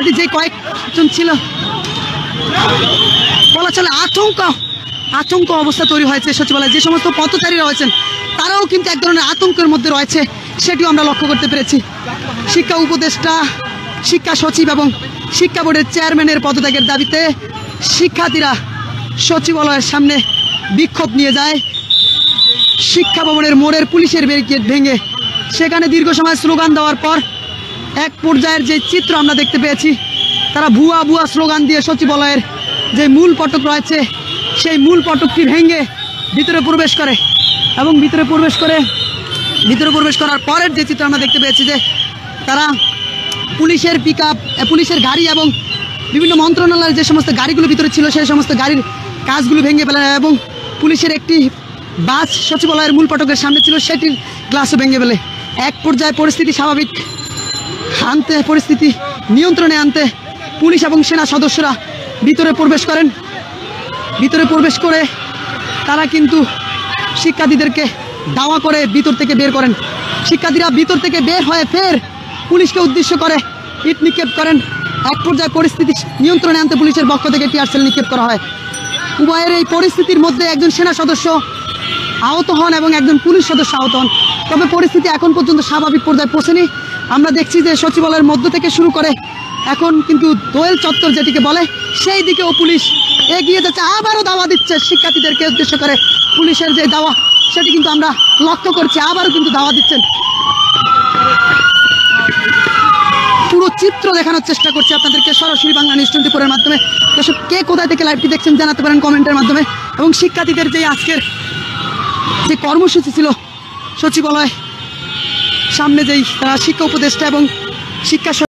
শিক্ষার্থী যে কয়েকজন ছিল বলা চলে আতঙ্ক অবস্থা তৈরি হয়েছে সচিবালয়ে। যে সমস্ত পথচারীরা রয়েছেন তারাও কিন্তু এক ধরনের আতঙ্কের মধ্যে রয়েছে, সেটিও আমরা লক্ষ্য করতে পেরেছি। শিক্ষা উপদেষ্টা, শিক্ষা সচিব এবং শিক্ষা বোর্ডের চেয়ারম্যানের পদত্যাগের দাবিতে শিক্ষার্থীরা সচিবালয়ের সামনে বিক্ষোভ নিয়ে যায়। শিক্ষা ভবনের মোড়ের পুলিশের ব্যারিকেড ভেঙে সেখানে দীর্ঘ সময় স্লোগান দেওয়ার পর এক পর্যায়ের যে চিত্র আমরা দেখতে পেয়েছি, তারা ভুয়া স্লোগান দিয়ে সচিবালয়ের যে মূল ফটক রয়েছে সেই মূল ফটকটি ভেঙে ভিতরে প্রবেশ করে এবং ভিতরে প্রবেশ করার পরের যে চিত্র আমরা দেখতে পেয়েছি যে তারা পুলিশের পিকআপ, পুলিশের গাড়ি এবং বিভিন্ন মন্ত্রণালয়ের যে সমস্ত গাড়িগুলো ভিতরে ছিল সেই সমস্ত গাড়ির কাজগুলো ভেঙে ফেলে এবং পুলিশের একটি বাস সচিবালয়ের মূল ফটকের সামনে ছিল সেটির গ্লাসও ভেঙে ফেলে। এক পর্যায়ে পরিস্থিতি নিয়ন্ত্রণে আনতে পুলিশ এবং সেনা সদস্যরা ভিতরে প্রবেশ করে তারা কিন্তু শিক্ষার্থীদেরকে দাওয়া করে ভিতর থেকে বের করেন। শিক্ষার্থীরা ভিতর থেকে বের হয়ে ফের পুলিশকে উদ্দেশ্য করে ইট নিক্ষেপ করেন। এক পর্যায়ে পরিস্থিতি নিয়ন্ত্রণে আনতে পুলিশের পক্ষ থেকে টিয়ার সেল নিক্ষেপ করা হয়। উভয়ের এই পরিস্থিতির মধ্যে একজন সেনা সদস্য আহত হন এবং একজন পুলিশ সদস্য আহত হন। তবে পরিস্থিতি এখন পর্যন্ত স্বাভাবিক পর্যায়ে পৌঁছেনি। আমরা দেখছি যে সচিবালয়ের মধ্য থেকে শুরু করে এখন কিন্তু দোয়েল চত্বর যেটিকে বলে সেই দিকেও পুলিশ এগিয়ে যাচ্ছে, আবারও দাওয়া দিচ্ছে শিক্ষার্থীদেরকে উদ্দেশ্য করে। পুলিশের যে দাওয়া সেটি কিন্তু আমরা লক্ষ্য করছি, আবারও কিন্তু দাওয়া দিচ্ছেন। পুরো চিত্র দেখানোর চেষ্টা করছি আপনাদেরকে সরাসরি বাংলা নিউজ 24-এর মাধ্যমে। দর্শক, কে কোথায় থেকে লাইভটি দেখছেন জানাতে পারেন কমেন্টের মাধ্যমে। এবং শিক্ষার্থীদের যে আজকের যে কর্মসূচি ছিল সচিবালয় সামনে, যেই তারা শিক্ষা উপদেষ্টা এবং শিক্ষা